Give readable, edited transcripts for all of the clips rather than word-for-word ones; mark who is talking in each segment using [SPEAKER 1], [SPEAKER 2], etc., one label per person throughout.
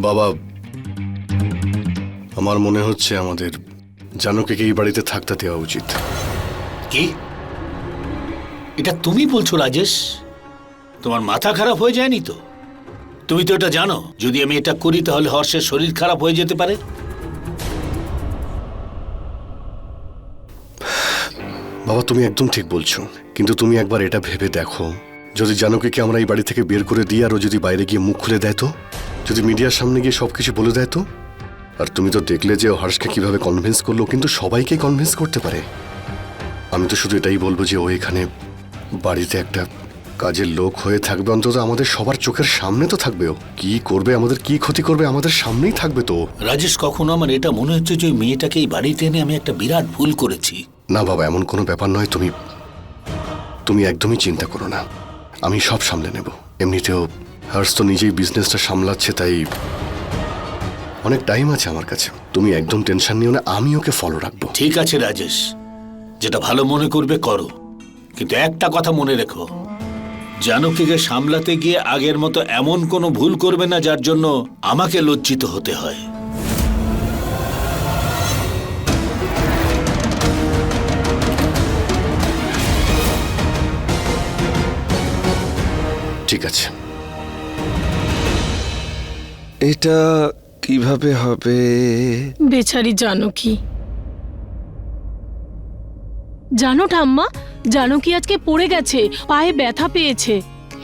[SPEAKER 1] বাবা, আমার মনে হচ্ছে আমাদের জানকীকে এই বাড়িতে থাকতে দেওয়া উচিত।
[SPEAKER 2] কি এটা তুমি বলছো রাজেশ? তোমার মাথা খারাপ হয়ে যায়নি তো? তুমি তো এটা জানো যদি আমি এটা করি তাহলে হর্ষের শরীর খারাপ হয়ে যেতে পারে।
[SPEAKER 1] বাবা, তুমি একদম ঠিক বলছো, কিন্তু তুমি একবার এটা ভেবে দেখো, যদি জানকীকে আমরা এই বাড়ি থেকে বের করে দিই আর ও যদি বাইরে গিয়ে মুখ খুলে দেয় তো, যদি মিডিয়ার সামনে গিয়ে সবকিছু বলে দেয় তো? আর তুমি তো দেখলে যে ও হর্ষকে কিভাবে কনভিন্স করলো, কিন্তু সবাইকে কনভিন্স করতে পারে। আমি তো শুধু এটাই বলবো যে ও এখানে বাড়িতে একটা কাজের লোক হয়ে থাকবে, অন্তত আমাদের সবার চোখের সামনে তো থাকবে। ও কি করবে, আমাদের কি ক্ষতি করবে, আমাদের সামনেই থাকবে তো।
[SPEAKER 2] রাজেশ, কখনো আমার এটা মনে হচ্ছে যে ওই মেয়েটাকে এই বাড়িতে এনে আমি একটা বিরাট ভুল করেছি।
[SPEAKER 1] না বাবা, এমন কোনো ব্যাপার নয়। তুমি একদমই চিন্তা করো না, আমি সব সামলে নেব। এমনিতেও হর্ষ তো নিজেই বিজনেসটা সামলাচ্ছে, তাই অনেক টাইম আছে আমার কাছে। তুমি একদম টেনশন নিও না, আমি ওকে ফলো রাখবো।
[SPEAKER 2] ঠিক আছে রাজেশ, যেটা ভালো মনে করবে করো, কিন্তু একটা কথা মনে রেখো, জানকীকে সামলাতে গিয়ে আগের মতো এমন কোনো ভুল করবে না যার জন্য আমাকে লজ্জিত হতে হয়।
[SPEAKER 1] ঠিক আছে।
[SPEAKER 3] এটা কিভাবে হবে?
[SPEAKER 4] বেচারি জানকী। জানো ঠাম্মা, জানকী আজকে পড়ে গেছে, পায়ে ব্যথা পেয়েছে।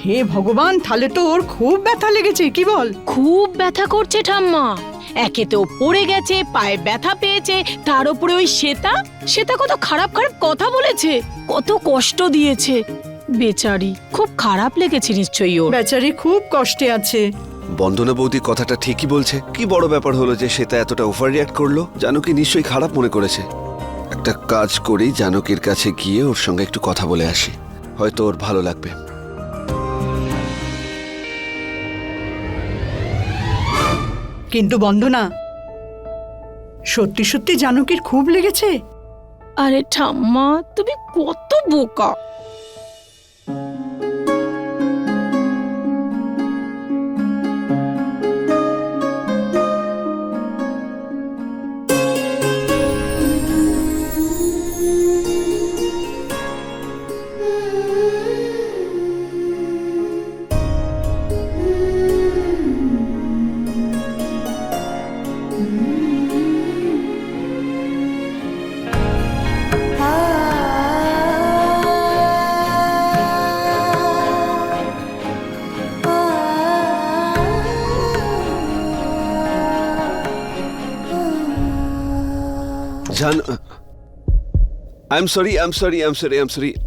[SPEAKER 5] হে ভগবান, তাহলে তো ওর খুব ব্যথা লেগেছে, কি বল?
[SPEAKER 4] খুব ব্যথা করছে ঠাম্মা। একে তো পড়ে গেছে, পায়ে ব্যথা পেয়েছে, তার উপরে ওই শ্বেতা কত খারাপ খারাপ কথা বলেছে, কত কষ্ট দিয়েছে। বেচারি খুব খারাপ লেগেছে নিশ্চয়ই ওর।
[SPEAKER 5] বেচারি খুব কষ্টে আছে।
[SPEAKER 3] বন্দনা বৌদি কথাটা ঠিকই বলছে। কি বড় ব্যাপার হলো যে শ্বেতা এতটা ওভার রিয়াক্ট করলো? জানকী নিশ্চয়ই খারাপ মনে করেছে। একটা কাজ করি, জানকীর কাছে গিয়ে ওর সঙ্গে একটু কথা বলে আসি, হয়তো ওর ভালো লাগবে।
[SPEAKER 5] কিন্তু বন্দনা, সত্যি সত্যি জানকীর খুব লেগেছে?
[SPEAKER 4] আরে ঠাম্মা, তুমি কত বোকা।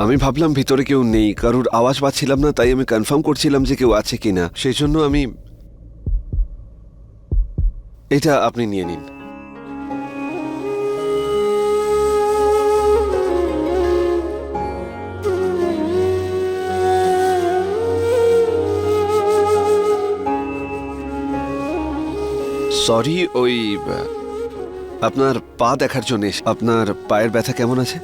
[SPEAKER 4] আমি ভাবলাম ভিতরে কেউ নেই, কারুর আওয়াজ পাচ্ছিলাম না, তাই আমি কনফার্ম করছিলাম যে কেউ আছে কিনা। সেই জন্য আমি এটা আপনি নিয়ে নিন। সরি, ওই আপনার পা দেখার জন্য। আপনার পায়ের ব্যথা কেমন আছে?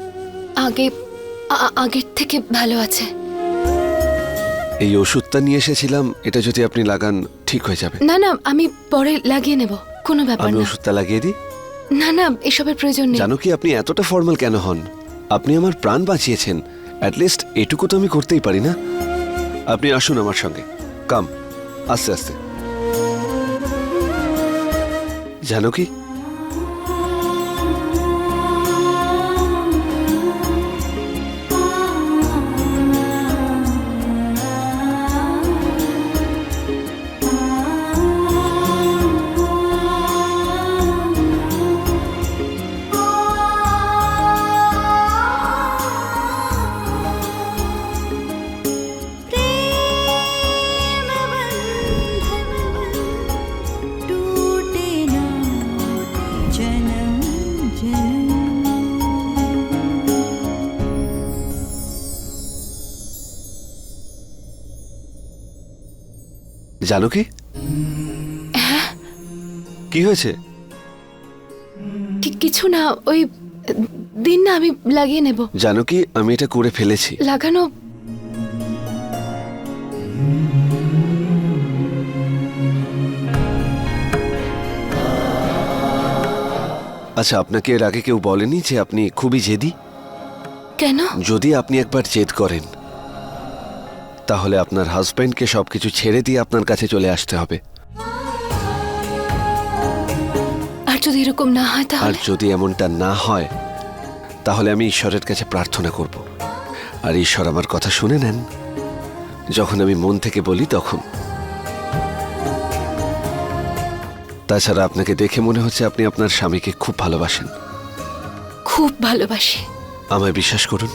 [SPEAKER 6] আগের থেকে ভালো আছে।
[SPEAKER 3] এই ওষুধটা নিয়ে এসেছিলাম, এটা যদি আপনি লাগান ঠিক হয়ে যাবে।
[SPEAKER 6] না না, আমি পরে লাগিয়ে নেব, কোনো ব্যাপার
[SPEAKER 3] আমি
[SPEAKER 6] না।
[SPEAKER 3] ওষুধটা লাগিয়ে দিই?
[SPEAKER 6] না না, এসবের প্রয়োজন নেই।
[SPEAKER 3] জানো কি, আপনি এতটা ফর্মাল কেন হন? আপনি আমার প্রাণ বাঁচিয়েছেন, অ্যাটলিস্ট এটুকু তো আমি করতেই পারি না? আপনি আসুন আমার সঙ্গে, কাম। আস্তে আস্তে। জানো কি, জানো কি, কি হয়েছে?
[SPEAKER 6] কিছু না, ওই দিন না, আমি লাগিয়ে নেব।
[SPEAKER 3] জানো কি, আমি এটা করে ফেলেছি।
[SPEAKER 6] লাগানো
[SPEAKER 3] আচ্ছা, আপনাকে এর আগে কেউ বলেনি যে আপনি খুবই জেদি?
[SPEAKER 6] কেন?
[SPEAKER 3] যদি আপনি একবার জেদ করেন তাহলে আপনার হাজবেন্ডকে সবকিছু ছেড়ে দিয়ে আপনার কাছে চলে আসতে হবে।
[SPEAKER 6] আর যদি এরকম না হয়
[SPEAKER 3] আর
[SPEAKER 6] তাহলে?
[SPEAKER 3] যদি এমনটা না হয় তাহলে আমি ঈশ্বরের কাছে প্রার্থনা করব। আর ঈশ্বর আমার কথা শুনে নেন যখন আমি মন থেকে বলি তখন। তাছাড়া আপনাকে দেখে মনে হচ্ছে আপনি আপনার স্বামীকে খুব ভালোবাসেন।
[SPEAKER 6] খুব ভালোবাসি।
[SPEAKER 3] আমায় বিশ্বাস করুন,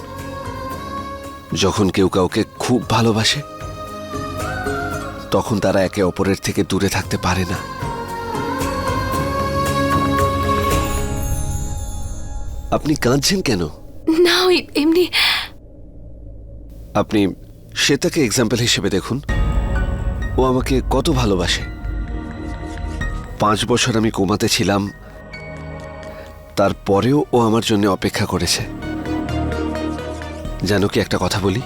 [SPEAKER 3] যখন কেউ কাউকে খুব ভালোবাসে তখন তারা একে অপরের থেকে দূরে থাকতে পারে না। আপনি কাঁদছেন কেন?
[SPEAKER 6] না, ওই এমনি।
[SPEAKER 3] আপনি শ্বেতাকে এক্সাম্পল হিসেবে দেখুন। ও আমাকে কত ভালোবাসে। 5 বছর আমি কোমাতে ছিলাম, তারপরেও ও আমার জন্য অপেক্ষা করেছে। জানো কি, একটা কথা বলি,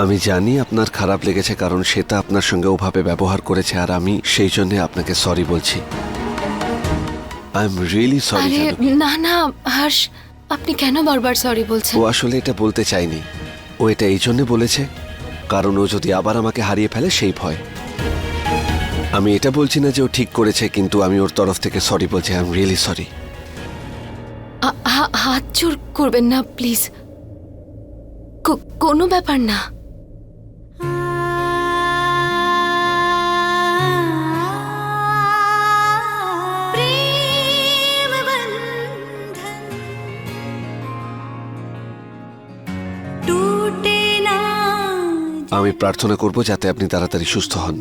[SPEAKER 3] আমি জানি আপনার খারাপ লেগেছে কারণ শ্বেতা আপনার সঙ্গে ওভাবে ব্যবহার করেছে, আর আমি সেই জন্য আপনাকে সরি বলছি। I am really sorry.
[SPEAKER 6] আরে না না হর্ষ, আপনি কেন বারবার সরি বলছেন?
[SPEAKER 3] ও আসলে এটা বলতে চাইনি। ও এটা এই জন্য বলেছে কারণ ও যদি আবার আমাকে হারিয়ে ফেলে সেই ভয়। আমি এটা বলছি না যে ও ঠিক করেছে, কিন্তু আমি ওর তরফ থেকে সরি বলছি। I am really sorry.
[SPEAKER 6] হাত জোর করবেন না প্লিজ। কোনো ব্যাপার না।
[SPEAKER 3] আমি প্রার্থনা করব যাতে আপনি তাড়াতাড়ি সুস্থ হন,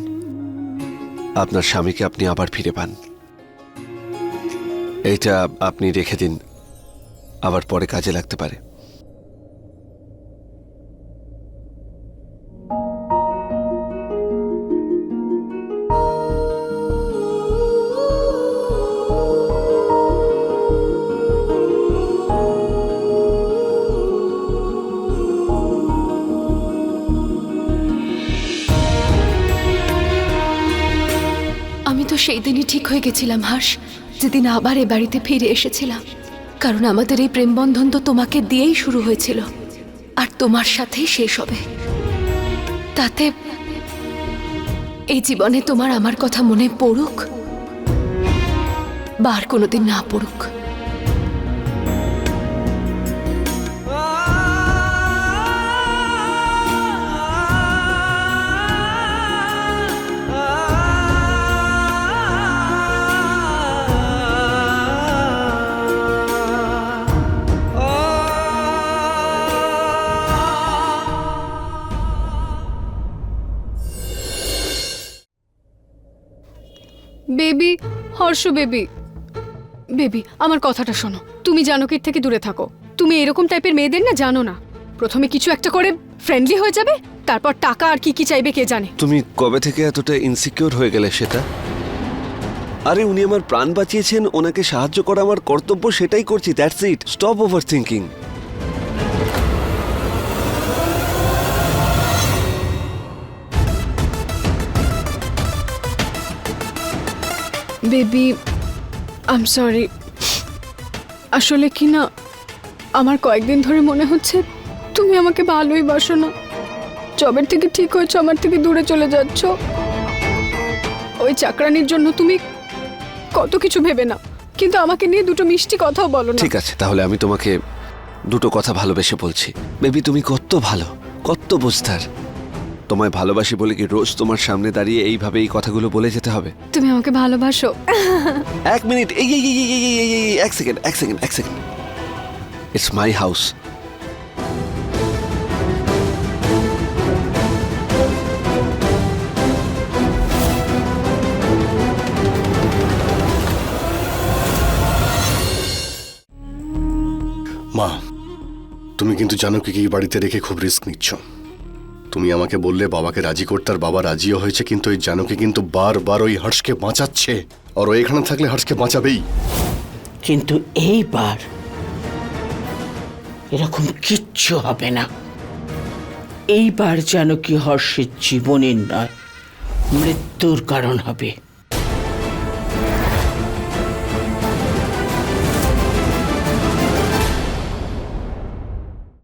[SPEAKER 3] আপনার স্বামীকে আপনি আবার ফিরে পান। এইটা আপনি রেখে দিন, আবার পরে কাজে লাগতে পারে।
[SPEAKER 6] আমি তো সেই দিনই ঠিক হয়ে গেছিলাম হর্ষ, যেদিন আবার এ বাড়িতে ফিরে এসেছিলাম। কারণ আমাদের এই প্রেম বন্ধন তো তোমাকে দিয়েই শুরু হয়েছিল, আর তোমার সাথেই শেষ হবে। তাতে এই জীবনে তোমার আমার কথা মনে পড়ুক বা আর কোনোদিন না পড়ুক,
[SPEAKER 7] বেবি, হর্ষ বেবি, বেবি আমার কথাটা শোনো। তুমি জানকীর থেকে দূরে থাকো। তুমি এরকম টাইপের মেয়েদের না জানো না, প্রথমে কিছু একটা করে ফ্রেন্ডলি হয়ে যাবে, তারপর টাকা আর কি কি চাইবে কে জানে।
[SPEAKER 3] তুমি কবে থেকে এতটা ইনসিকিউর হয়ে গেলে সেটা? আরে উনি আমার প্রাণ বাঁচিয়েছেন, ওনাকে সাহায্য করা আমার কর্তব্য, সেটাই করছি। That's it. Stop over thinking.
[SPEAKER 7] Baby I am sorry. আসলে কি না, আমার কয়েকদিন ধরে মনে হচ্ছে তুমি আমাকে ভালোই বাসো না। জবের থেকে ঠিক হয়েছো, আমার থেকে দূরে চলে যাচ্ছ। ওই চাকরানির জন্য তুমি কত কিছু ভেবে না, কিন্তু আমাকে নিয়ে দুটো মিষ্টি কথাও বলো না।
[SPEAKER 3] ঠিক আছে, তাহলে আমি তোমাকে দুটো কথা ভালোবেসে বলছি। বেবি, তুমি কত ভালো, কত বুঝতার। তোমায় ভালোবাসি বলে কি রোজ তোমার সামনে দাঁড়িয়ে এইভাবে এই কথাগুলো বলে যেতে হবে?
[SPEAKER 7] তুমি আমাকে ভালোবাসো?
[SPEAKER 3] 1 মিনিট, এই 1 সেকেন্ড। It's my house.
[SPEAKER 1] মা, তুমি কিন্তু জানো কি এই বাড়িতে রেখে খুব রিস্ক নিচ্ছ। তুমি আমাকে বললে বাবাকে রাজি করতে, আর বাবা রাজিও হয়েছে, কিন্তু ওই জানকী কিন্তু বারবার ওই হর্ষকে বাঁচাচ্ছে, আর ও এখানে থাকলে হর্ষকে বাঁচাবেই।
[SPEAKER 8] কিন্তু এইবার এরকম কিচ্ছু হবে না। এইবার যেন কি হর্ষের জীবনের নয়, মৃত্যুর কারণ হবে।